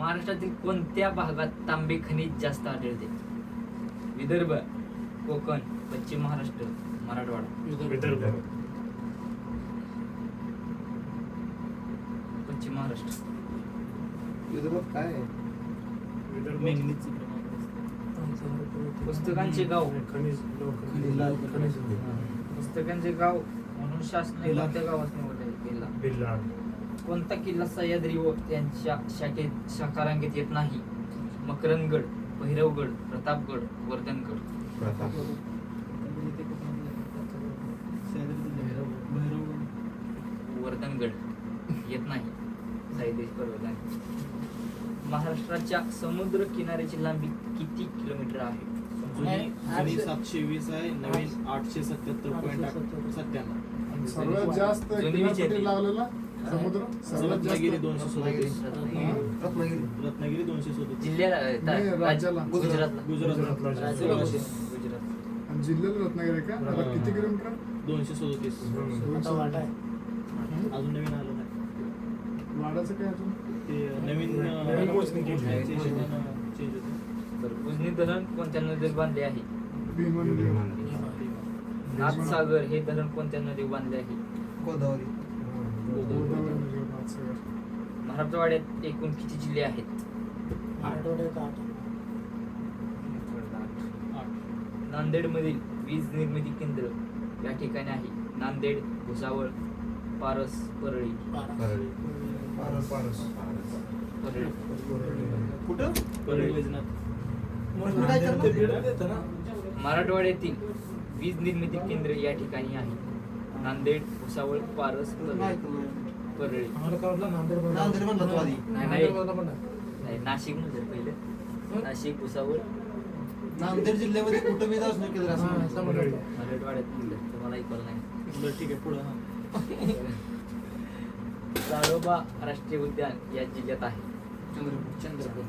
महाराष्ट्रातील कोणत्या भागात तांबे खनिज जास्त आढळते? विदर्भ, कोकण, पश्चिम महाराष्ट्र, मराठवाडा. विदर्भ. पश्चिम महाराष्ट्र. विदर्भात काय आहे? पुस्तकांचे गाव. खनिज पुस्तकांचे गाव म्हणून शासनाने कोणत्या गावात निवडले? बिल्ला. कोणता किल्ला सह्याद्री व त्यांच्या शाखारांगेत येत नाही? मकरंदगड, भैरवगड, प्रतापगड, वर्धनगड. वर्धनगड येत नाही. सह्याद्री पर्वत. महाराष्ट्राच्या समुद्र किनाऱ्याची लांबी किती किलोमीटर आहे? जुनी 720 आहे, नवीन 877.97. सर्वात जास्त किनारपट्टी लावलेला समुद्र रत्नागिरी 237. रत्नागिरी 237. जिल्ह्याला राज्याला गुजरातला. गुजरात. गुजरात. आणि जिल्ह्याला रत्नागिरी आहे का? आता किती किलोमीटर? 237. अजून नवीन आलं नाही. वाडाचं काय अजून? ते नवीन मोजणी केली. चेंज होते. उजनी धरण कोणत्या नदीत बांधले आहे? भीमा. नाथसागर हे धरण कोणत्या नदीत बांधले आहे? गोदावरी. मराठवाड्यात एकूण किती जिल्हे आहेत? 8. नांदेड मधील वीज निर्मिती केंद्र या ठिकाणी आहे. नांदेड, भुसावळ, पारस, परळी. परळी. कुठं? परळी वैजनाथ. मराठवाड्यातील वीज निर्मिती केंद्र या ठिकाणी आहे. नांदेड, भुसावळ, पारस, परळी. नाही, नाशिक मध्ये पहिलं. नाशिक, भुसावळ. नांदेड जिल्ह्यामध्ये कुठं वीज असणार केंद्र असं? मराठवाड्यात तुम्हाला ऐकलं नाही. बरं ठीक आहे पुढं. ताडोबा राष्ट्रीय उद्यान या जिल्ह्यात आहे. चंद्रपूर.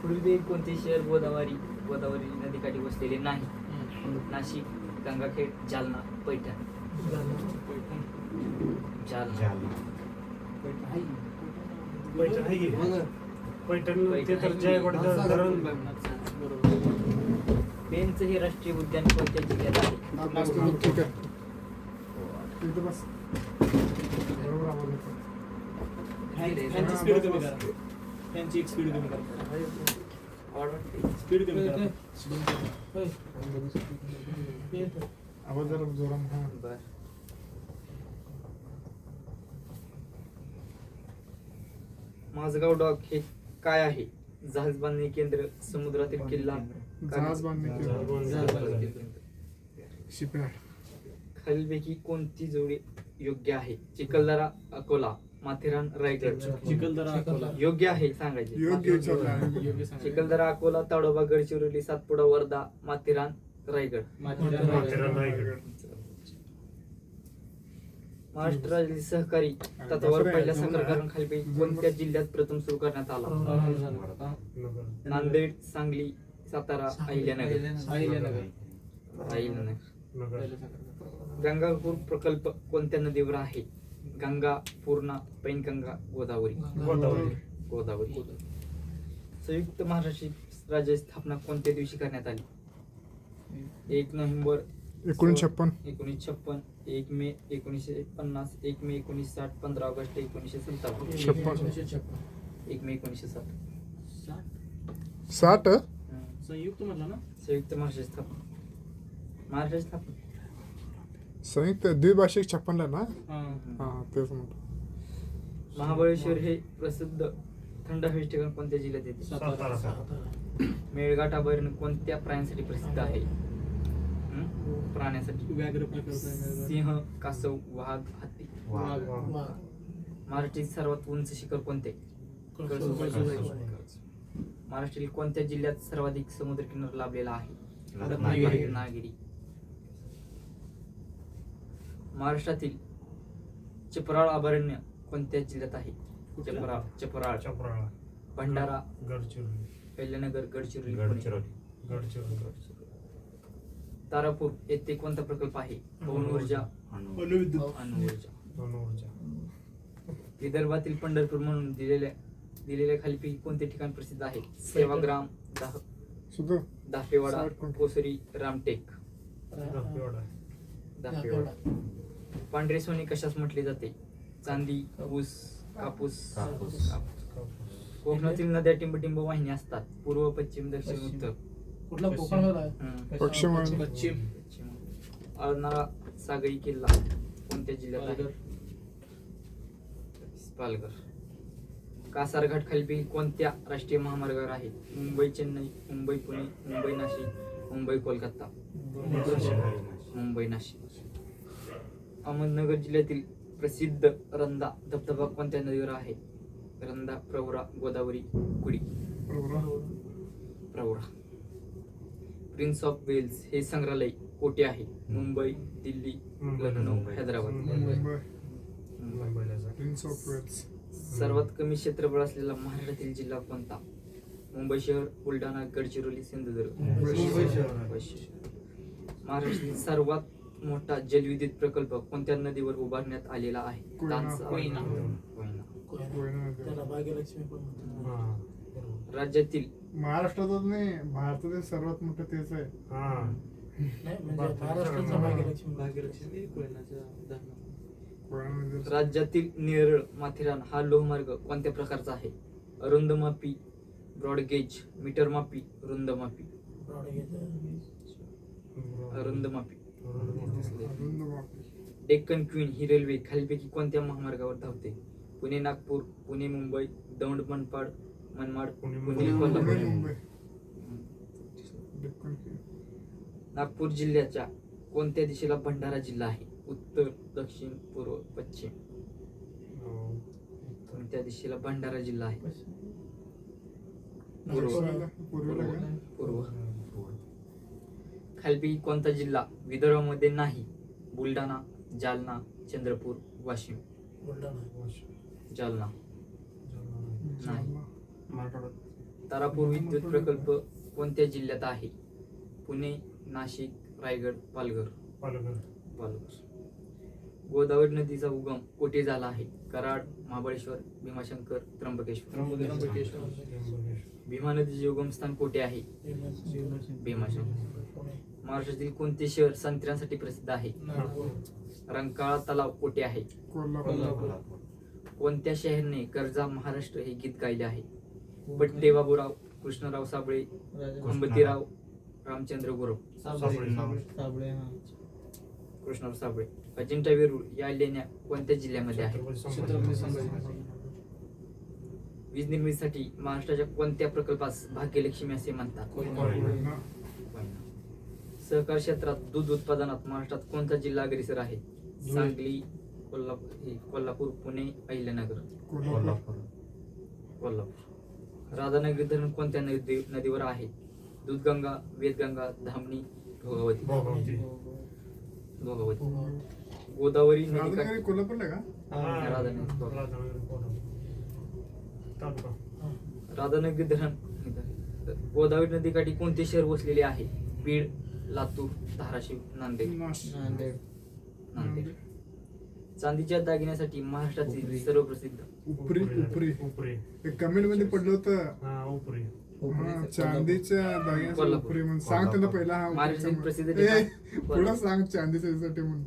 पुढील कोणते शहर गोदावरी नदीकाठी वसलेले नाही? नाशिक, गंगाखेड, जालना, पैठण. पैठण ते तर जयगड धरण. पेनचं हे राष्ट्रीय उद्यान कोणत्या जिल्ह्यात आहे? ठीक आहे. तिथं बस. बरोबर आवाज येतो. फॅनची स्पीड कमी करा. फॅनची एक स्पीड कमी करा. स्पीड कमी करा. आवाज जरा जोरात. बर. माझगाव डॉक हे काय आहे? जहाज बांधणी केंद्र, समुद्रातील किल्ला, जहाज बांधणी केंद्र. शिपयार्ड. खालीलपैकी कोणती जोडी योग्य आहे? चिखलदरा, अकोला, माथेरान, रायगड. चिखलदरा, अकोला. योग्य आहे सांगायचे. योग्य चिखलदरा, अकोला, ताडोबा, गडचिरोली, सातपुडा, वर्धा, माथेरान, रायगड. महाराष्ट्र राज्यातील सहकारी तत्वावर पहिल्या साखर कारखाना खालीपैकी कोणत्या जिल्ह्यात प्रथम सुरू करण्यात आला? नांदेड, सांगली, सातारा, अहिल्यानगर. गंगापूर प्रकल्प कोणत्या नदीवर आहे? गंगा, पूर्णा, पैनगंगा, गोदावरी. संयुक्त महाराष्ट्र राज्याची स्थापना कोणत्या दिवशी करण्यात आली? 1 नोव्हेंबर 1956. 1 मे 1950, 1 मे 1960, 15 ऑगस्ट 1957. 1 मे 1960. 60. संयुक्त म्हणला ना? संयुक्त महाराष्ट्राची स्थापना. महाराष्ट्राची स्थापना. संयुक्त द्विभाषिक 56 ना? हां. तेच म्हणतो. महाबळेश्वर हे प्रसिद्ध थंड हवेचे ठिकाण कोणत्या जिल्ह्यात येते? सातारा. मेळघाट अभयारण्य कोणत्या प्राण्यांसाठी प्रसिद्ध आहे? प्राण्यासाठी. व्याघ्र प्रकल्प. सिंह, कासव, वाघ, हत्ती. महाराष्ट्रातील सर्वात उंच शिखर कोणते? महाराष्ट्रातील कोणत्या जिल्ह्यात सर्वाधिक समुद्र किनारा लाभलेला आहे? रत्नागिरी. महाराष्ट्रातील चिपराळ अभयारण्य कोणत्या जिल्ह्यात आहे? चिपराळ. भंडारा, गडचिरोली. अहिल्यानगर, गडचिरोली. तारापूर येथे कोणता प्रकल्प आहे? पवन ऊर्जा, अणुऊर्जा. विदर्भातील पंढरपूर म्हणून दिलेल्या दिलेल्या खालीपैकी कोणते ठिकाण प्रसिद्ध आहे? सेवाग्राम, सुद्धा दाफेवाडा, साठ कोण? कोसरी, रामटेक. दाफेवाडा. पांढरे सोने कशास म्हटले जाते? चांदी, ऊस, कापूस. कोकणातील नद्या टिंबटिंब वाहिनी असतात. पूर्व, पश्चिम, दक्षिण, उत्तर. कुठला कोकण पश्चिम पश्चिम. अर्नाळा सागरी किल्ला कोणत्या जिल्ह्यात आहे? पालघर. कासारघाट खालीपैकी कोणत्या राष्ट्रीय महामार्गावर आहे? मुंबई चेन्नई, मुंबई पुणे, मुंबई नाशिक, मुंबई कोलकाता. मुंबई नाशिक. अहमदनगर जिल्ह्यातील प्रसिद्ध रंधा धबधबा कोणत्या नदीवर आहे? रंधा, प्रवरा, गोदावरी, कुडी. प्रवरा. प्रिन्स ऑफ वेल्स हे संग्रहालय कोठे आहे? Mumbai, Delhi, Lucknow, Hyderabad. Prince of Wales. सर्वात कमी क्षेत्रफळ असलेला महाराष्ट्रातील जिल्हा कोणता? मुंबई शहर, बुलढाणा, गडचिरोली, सिंधुदुर्ग. मुंबई शहर. महाराष्ट्रातील सर्वात मोठा जलविद्युत प्रकल्प कोणत्या नदीवर उभारण्यात आलेला आहे? कोयना. तानसा. कोयना. कोयना नदी. त्याला भाग्यलक्ष्मी पण म्हणतात. राज्यातील महाराष्ट्रातच नाही, भारतातील सर्वात मोठं तेच आहे. नाही म्हणजे महाराष्ट्राचा भाग्यलक्ष्मी कोयना नदी. राज्यातील नेरळ माथेरान हा लोहमार्ग कोणत्या प्रकारचा आहे? अरुंद मापी, ब्रॉडगेज, मीटर मापी, रुंद मापी. अरुंद मापी. अरुंद मापी. डेक्कन क्वीन ही रेल्वे खालीपैकी कोणत्या महामार्गावर धावते? पुणे नागपूर, पुणे मुंबई, दौंड मनमाड, पुणे कोल्हापूर. मुंबई. डेक्कन क्वीन. नागपूर जिल्ह्याच्या कोणत्या दिशेला भंडारा जिल्हा आहे? उत्तर, दक्षिण, पूर्व, पश्चिम. कोणत्या दिशेला भंडारा जिल्हा आहे? पूर्वेला का? पूर्व. खालीपैकी कोणता जिल्हा विदर्भामध्ये नाही? बुलढाणा, जालना, चंद्रपूर, वाशिम. जालना. नाही. तारापूर विद्युत प्रकल्प कोणत्या जिल्ह्यात आहे? पुणे, नाशिक, रायगड, पालघर. गोदावरी नदीचा उगम कोठे झाला आहे? कराड, महाबळेश्वर, भीमाशंकर, त्र्यंबकेश्वर. भीमा नदीचे उगमस्थान कोठे आहे? भीमाशंकर. महाराष्ट्रातील कोणते शहर संत्र्यांसाठी प्रसिद्ध आहे? रंकाळा तलाव कोठे आहे? कोल्हापूर. कोणत्या शहराने कर्जा महाराष्ट्र हे गीत गायले आहे? पट्टे बाबूराव, कृष्णराव साबळे, अंबतीराव, रामचंद्र गुरव. कृष्णराव साबळे. अजिंठा वेरूळ या लेण्या कोणत्या जिल्ह्यामध्ये आहे? वीज निर्मितीसाठी महाराष्ट्राच्या कोणत्या प्रकल्पास भाग्यलक्ष्मी असे म्हणतात? कोयना. सहकार क्षेत्रात दूध उत्पादनात महाराष्ट्रात कोणता जिल्हा अग्रेसर आहे? सांगली, कोल्हापूर, पुणे, अहिल्यानगर. कोल्हापूर. राधानगरी धरण कोणत्या नदीवर आहे? दूधगंगा, वेदगंगा, धामणी, भोगावती. गोदावरी नदी राधानगरी कोल्हापूरला का? राधानगरी धरण. गोदावरी नदीकाठी कोणते शहर वसलेले आहे? बीड, लातूर, धाराशिव, नांदेड. चांदीच्या दागिन्यासाठी महाराष्ट्रातील सर्व प्रसिद्ध उपरी. कमेंट मध्ये पडलं होतं चांदीच्या दागिन्यासाठी उपरी म्हणून. सांग त्यांना पहिला. हा महाराष्ट्रातील प्रसिद्ध पुढं सांग चांदीच्यासाठी म्हणून.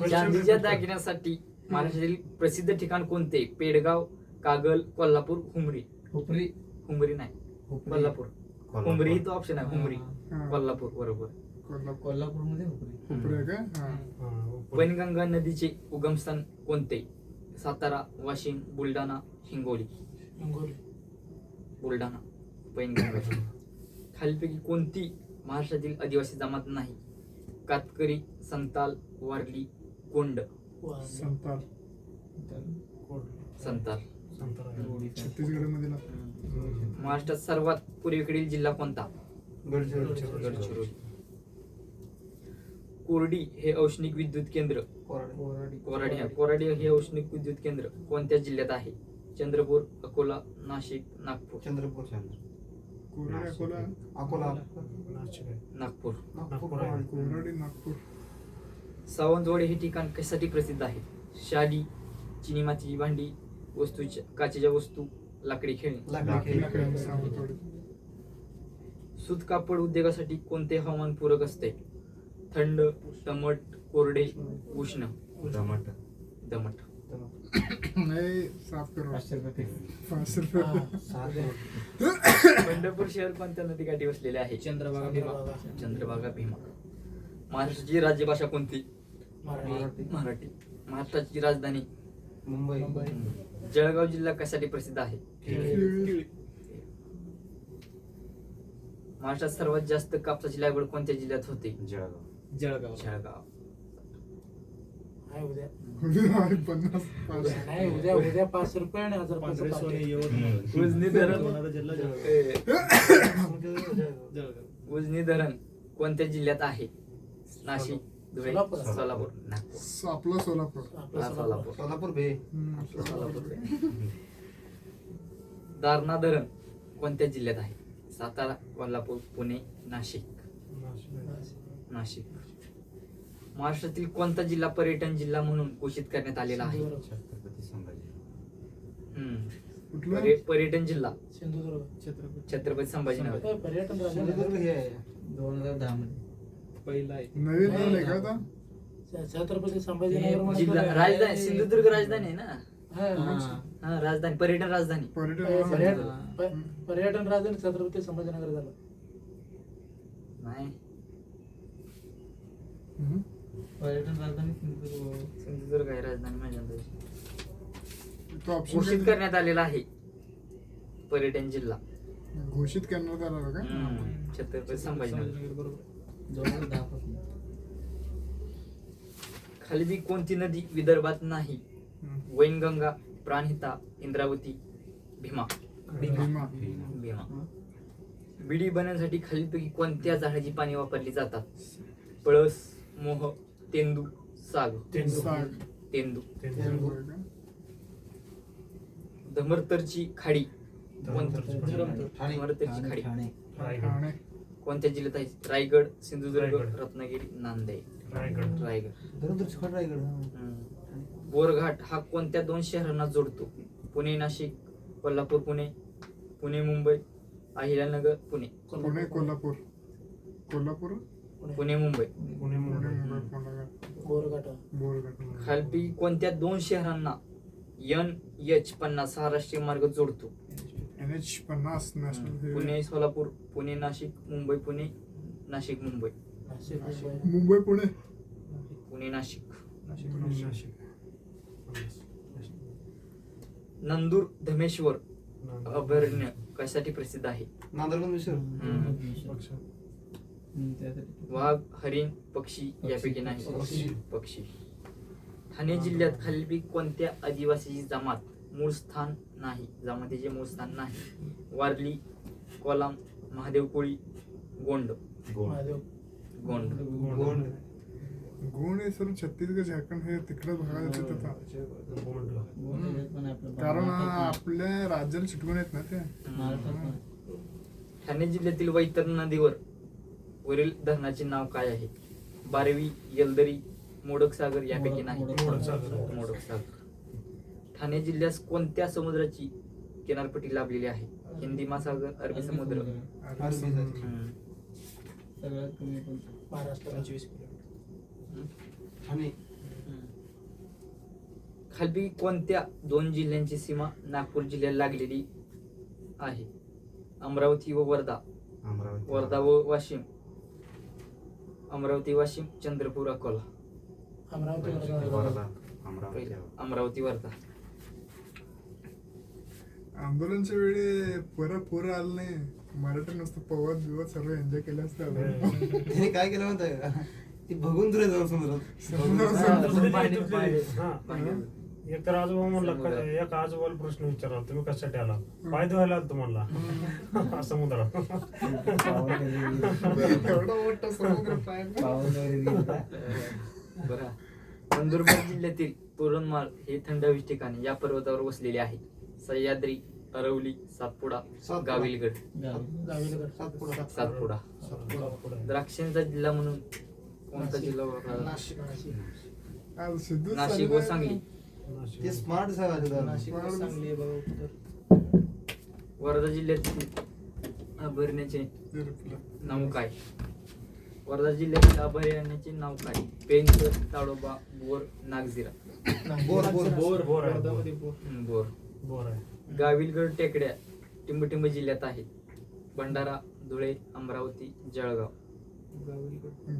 चांदीच्या दागिन्यासाठी महाराष्ट्रातील प्रसिद्ध ठिकाण कोणते? पेडगाव, कागल, कोल्हापूर, हुमरी. हुमरी नाही, कोल्हापूर. हुमरी ही तो ऑप्शन आहे. हुमरी, कोल्हापूर. बरोबर. कोल्हापूर मध्ये उपरी आहे का? पैनगंगा नदीचे उगमस्थान कोणते? सातारा, वाशिम, बुलढाणा, हिंगोली. बुलढाणा. पैनगंगा. खालीलपैकी कोणती महाराष्ट्रातील आदिवासी जमात नाही? कातकरी, संताल, वारली, कोंड. संताल. छत्तीसगड मध्ये. महाराष्ट्रात सर्वात पूर्वेकडील जिल्हा कोणता? गडचिरोली. कोरडी हे औष्णिक विद्युत केंद्र. कोराडी हे औष्णिक विद्युत केंद्र कोणत्या जिल्ह्यात आहे? चंद्रपूर, अकोला, नाशिक, नागपूर. नागपूर. सावंतवाडी हे ठिकाण कशासाठी प्रसिद्ध आहे? शाली, चिनी मातीची भांडी, काचेच्या वस्तू, लाकडी खेळणी. लाकडी सावंतवाडी. सूत कापड उद्योगासाठी कोणते हवामान पूरक असते? थंड, दमट, कोरडे, उष्ण. दमट. दमट. नाही साफ करू 500 रुपये. पंढरपूर शहर कोणत्या नदीकाठी वसलेले आहे? चंद्रभागा भीमा. चंद्रभागा भीमा. महाराष्ट्राची राज्यभाषा कोणती? मराठी. मराठी. महाराष्ट्राची राजधानी? मुंबई. जळगाव जिल्हा कशासाठी प्रसिद्ध आहे? महाराष्ट्रात सर्वात जास्त कापसाची लागवड कोणत्या जिल्ह्यात होते? जळगाव. जळगाव. जळगाव. उद्या उद्या 50 नाही उद्या 500 रुपये आणि 1000 पांढरे सोने रुपये. यवतमाळ. उजनी धरण. लोणावळा जिल्हा जळगाव. जळगाव. उजनी धरण कोणत्या जिल्ह्यात आहे? नाशिक, धुळे, सोलापूर. सोलापूर, नागपूर. आपलं सोलापूर. आपलं सोलापूर. सोलापूर बे. सोलापूर. दारणा धरण कोणत्या जिल्ह्यात आहे? सातारा, कोल्हापूर, पुणे, नाशिक. नाशिक. महाराष्ट्रातील कोणता जिल्हा पर्यटन जिल्हा म्हणून घोषित करण्यात आलेला आहे? छत्रपती संभाजी. कुठलं? पर्यटन जिल्हा सिंधुदुर्ग. छत्रपती संभाजीनगर. पर्यटन सिंधुदुर्ग हे आहे. 2010 मध्ये पहिला आहे. नवीन झालंय का आता? छत्रपती संभाजीनगर जिल्हा राजधानी सिंधुदुर्ग राजधानी आहे ना. हा. हा राजधानी, पर्यटन राजधानी. पर्यटन राजधानी छत्रपती संभाजीनगर झालं. नाही, हम्म. पर्यटन राजधानी सिंधुदुर्ग. सिंधुदुर्ग आहे राजधानी माझ्या अंदाजे. तो ऑप्शन घोषित कधी- करण्यात आलेला आहे पर्यटन जिल्हा. घोषित करण्यात आला का? छत्रपती संभाजीनगर. बरोबर. 2010 पासून. खाली कोणती नदी विदर्भात नाही? हम्म. वैनगंगा, प्राणहिता, इंद्रावती, भीमा. भीमा. भीमा. बिडी बनवण्यासाठी खालीलपैकी कोणत्या झाडाची पाने वापरली जातात? पळस, मोह, तेंदू, साग. साग. तेंदू. होय का? धमरतरची खाडी धरमतर. ठाणे. धमरतरची खाडी ठाणे. ठाणे. कोणत्या जिल्ह्यात आहे? रायगड, सिंधुदुर्ग, रायगड. रत्नागिरी, नांदेड. रायगड. रायगड. धरमतरची खाड रायगड. बोरघाट हा कोणत्या दोन शहरांना जोडतो? पुणे, नाशिक, कोल्हापूर, पुणे, पुणे, मुंबई, अहिल्यानगर, पुणे. पुणे कोल्हापूर. कोल्हापूर पुणे, मुंबई. पुणे पुणे मुंबई. मुंबई कोल्हापूर बोरघाट. बोरघाट. खालपैकी कोणत्या दोन शहरांना NH50 हा राष्ट्रीय मार्ग जोडतो? NH50 national highway. Pune, Solapur, Pune, Nashik, Mumbai, Pune, Nashik, Mumbai. Nashik, Mumbai. Mumbai Pune. Pune, Nashik. Nashik. Nandur Madhameshwar अभयारण्य कशासाठी प्रसिद्ध आहे? नांदरगड मिसळ. त्यासाठी. वाघ, हरिण, पक्षी यापैकी नाही. पक्षी. पक्षी. ठाणे जिल्ह्यात खालीलपैकी कोणत्या आदिवासीची मूळ स्थान नाही? जमातीचे मूळ स्थान नाही. वारली, कोलाम, महादेव कोळी, गोंड. महादेव. गोंड. गोंड. गुण हे सर छत्तीसगड झारखंड हे तिकडे भागात येतात आता. गोंड. त्याच्यात पण आपलं कारण महाराष्ट्रात आपल्या राज्याला चिटकून येत ना ते. पण- महाराष्ट्रात पण. ठाणे जिल्ह्यातील वैतरणा नदीवर वरील धरणाचे नाव काय आहे? बारवी, येलदरी, मोडक सागर यापैकी नाही. मोडक सागर. मोडक सागर. ठाणे जिल्ह्यास कोणत्या समुद्राची किनारपट्टी लाभलेली आहे? हिंदी महासागर, अरबी समुद्र. अरबी हम्म. सगळ्यात कमी पण महाराष्ट्र. 25 किलोमीटर. ठाणे. खाली कोणत्या दोन जिल्ह्यांची सीमा नागपूर जिल्ह्याला लागलेली आहे? अमरावती व वर्धा. अमरावती. वर्धा व वाशिम. अमरावती, वाशिम, चंद्रपूर, अकोला. अमरावती. वर्धा. अमरावती. पहिलं अमरावती, वर्धा. आंदोलनच्या वेळी पूर आलं नाही. मराठी नुसतं पवत बिवत सर्व एन्जॉय केलं असतं. त्याने काय केलं माहिती का? ती भगून तुला जाऊन समुद्रात. एक तर आजोबा म्हणला एक आजोबाला प्रश्न विचारला, तुम्ही कशासाठी आला? पाय धुवायला आलतो म्हणला समुद्रात. एवढा मोठा समुद्र पाहिजे. बघा, नंदुरबार जिल्ह्यातील तोरणमाळ हे थंड हवेचे ठिकाण या पर्वतावर वसलेले आहे. सह्याद्री, अरवली, सातपुडा, गाविलगड. गाविलगड. सातपुडा. द्राक्षांचा जिल्हा म्हणून कोणता जिल्हा ओळखला जातो? नाशिक. आज सिद्धू नाशिक व सांगली. नाशिक. ते स्मार्ट सगळं नाशिक चांगली आहे बघा उत्तर. वर्धा जिल्ह्यातील अभयारण्याचे नाव काय? वर्धा जिल्ह्यातील अभयारण्याचे नाव काय? Pench, Tadoba, bore, Nagzira. Bore bore bore bore आहे, वर्धामध्ये बोर. बोर. बोर आहे. गाविलगड टेकड्या टिंबटिंब जिल्ह्यात आहेत. भंडारा, धुळे, अमरावती, जळगाव.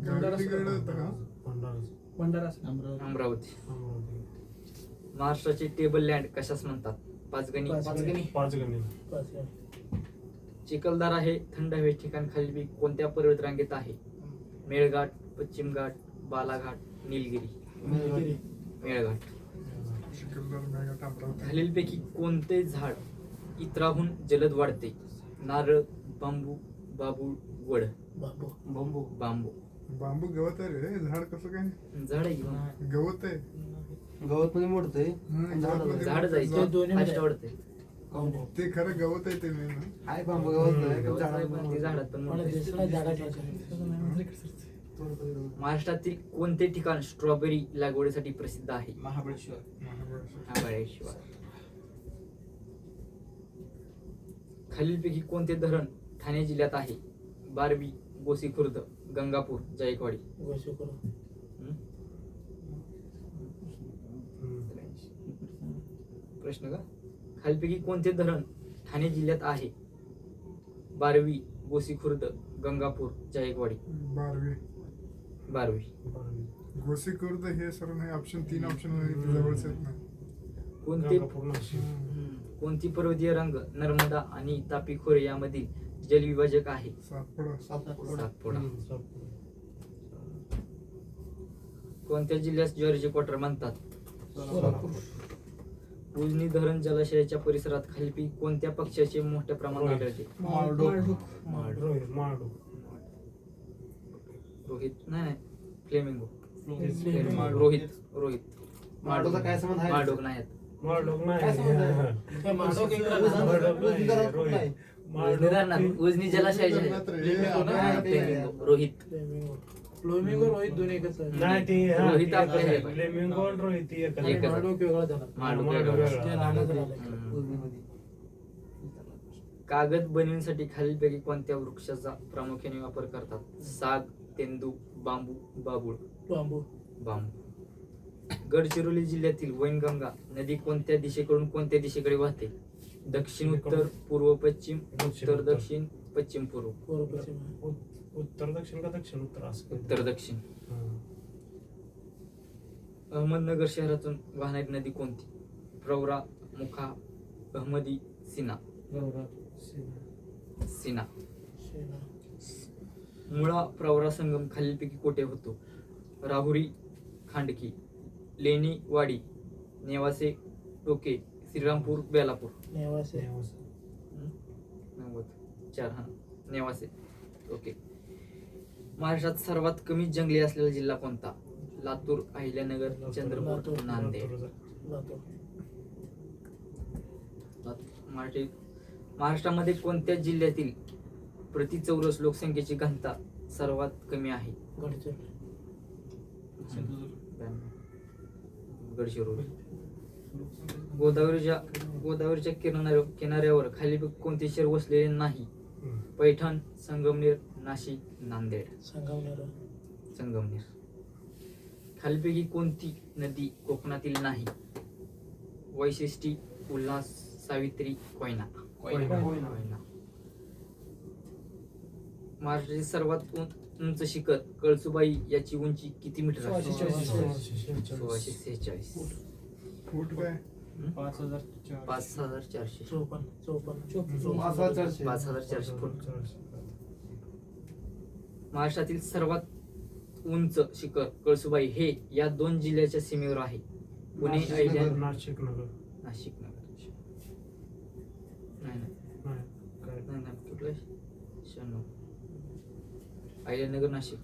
गाडीकडे होतं का? भंडारा. भंडारा अमरावती. अमरावती. अमरावती. महाराष्ट्राचे टेबल लँड कशास म्हणतात? पाचगणी. पाचगणी. पाचगणी. चिखलदरा हे थंड हवेचे ठिकाण खालील कोणत्या पर्वत रांगेत आहे? मेळघाट, पश्चिम घाट, बालाघाट, निलगिरी. मेळघाट. चिखलदरा, मेळघाट, अमरावती. खालीलपैकी कोणते झाड इतराहून जलद वाढते? नारळ, बांबू, बाबूळ, वड. बंबू बांबू. बांबू गवत आहे रे, झाड कसं काय? झाड आहे की मग? गवत आहे. गवत मध्ये मोडतंय गवतमध्ये झाड ते जायचं दोन्ही फास्ट मध्ये. वाढते. ते खरं गवत आहे ते नाही ना. हाय बांबू गवत नाही, गवत झाडाला आहे पण ते झाडात पण मोडते. महाराष्ट्रातील कोणते ठिकाण स्ट्रॉबेरी लागवडीसाठी प्रसिद्ध आहे? महाबळेश्वर. महाबळेश्वर. खालीलपैकी कोणते धरण ठाणे जिल्ह्यात आहे? बारवी, गोसीखुर्द, गंगापूर, जायकवाडी. हं? प्रश्न का? खालीलपैकी कोणते धरण ठाणे जिल्ह्यात आहे? बारवी, गोसीखुर्द, गंगापूर, जायकवाडी. बारवी. बारवी. गोसीखुर्द हे सर नाही, ऑप्शन 3 ऑप्शन जवळच आहेत ना. कोणते गंगापूर, नाशिक. कोणती पर्वतीय रंग नर्मदा आणि तापी खोरे यामधील जलविभाजक आहे? सातपुडा. सातपुडा. सातपुडा. कोणत्या जिल्ह्यास जॉर्ज क्वार्टर म्हणतात? सोलापूर. उजनी धरण जलाशयाच्या परिसरात खालीलपैकी कोणत्या पक्ष्याचे मोठ्या प्रमाणात आढळते? माळढोक. रोहित, माळढोक. रोहित नाही, फ्लेमिंगो. माळढोक. रोहित. माळढोकचा काय संबंध आहे? माळढोक नाही आहेत. माळढोक नाही. काय संबंध आहे? माळढोक एक माळढोक नाही, उजनी धरण रोहित. नाही. उजनी धरणात उजनी जलाशयाचे आहेत. फ्लेमिंगो, रोहित. फ्लेमिंगो रोहित दोन्ही एकच आहे. नाही ती हा, रोहित ती आपले एकच हे आहे. बाई. फ्लेमिंगो आणि रोहित ती एकच आहे. एकच. माळढोक वेगळा झाला. माळढोक माळढोक वेगळा. वेगळा. ते लहानच झालं. हम्म. उजनीमध्ये. कागद बनवण्यासाठी खालीलपैकी कोणत्या वृक्षाचा प्रामुख्याने वापर करतात? साग, तेंदू, बांबू, बाबूळ. बांबू. बांबू. गडचिरोली जिल्ह्यातील वैनगंगा नदी कोणत्या दिशेकडून कोणत्या दिशेकडे वाहते? दक्षिण, उत्तर, पूर्व, पश्चिम, उत्तर, दक्षिण, पश्चिम, पूर्व. पूर्व पश्चिम आहे. उत्तर दक्षिण का दक्षिण उत्तर असं काही. उत्तर, दक्षिण. हा. अहमदनगर शहरातून वाहणारी नदी कोणती? प्रवरा, मुखा, अहमदी, सीना. सीना. शेणा. मुळा प्रवरा संगम खालीलपैकी कोठे होतो? राहुरी, खांडकी, लेणी, वाडी, नेवासे, टोके, श्रीरामपूर, बेलापूर. नेवासे. नव्वद. 4 हा नेवासे. ओके. महाराष्ट्रात सर्वात कमी जंगले असलेला जिल्हा कोणता? लातूर, अहिल्यानगर, चंद्रपूर, लातूर. नांदेड. लातूर. महाराष्ट्रामध्ये कोणत्या जिल्ह्यातील प्रति चौरस लोकसंख्येची घनता सर्वात कमी आहे? गडचिरोली. गडचिरोली. गोदावरीच्या किनाऱ्यावर खाली कोणते शहर वसलेले नाही? पैठण, संगमनेर, नाशिक, नांदेड. संगमनेर. खालीलपैकी कोणती नदी कोकणातील नाही? वैशिष्ट्य, उल्हास, सावित्री, कोयना. महाराष्ट्रातील सर्वात उंच शिखर कळसुबाई याची उंची किती मीटर आहे? 1646 फूट काय? 5400. 5400 फूट. महाराष्ट्रातील सर्वात उंच शिखर कळसुबाई हे या 2 जिल्ह्याच्या सीमेवर आहे. पुणे, अहिल्यानगर, नाशिक नगर. नाशिक नगर. नाही नाही, काय? कुठलं? 96. अहिल्यानगर, नाशिक.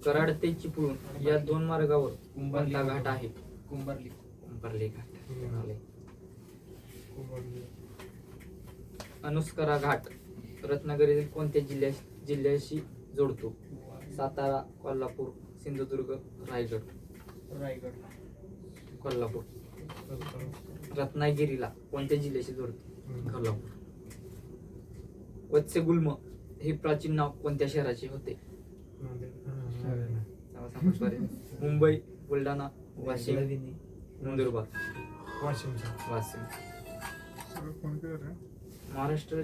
कराड ते चिपळूण या 2 मार्गावर कोणता घाट आहे? कुंभारली घाट. अनुस्करा घाट रत्नागिरीतील कोणत्या जिल्ह्याशी जोडतो? सातारा, कोल्हापूर, सिंधुदुर्ग, रायगड. कोल्हापूर. रत्नागिरीला कोणत्या जिल्ह्याशी जोडते? कोल्हापूर. वत्सगुल्म हे प्राचीन नाव कोणत्या शहराचे होते? मुंबई, बुलढाणा, वाशिम, नंदुरबार. वाशिमचा. वाशिम. सगळं फोन केलं रे. महाराष्ट्र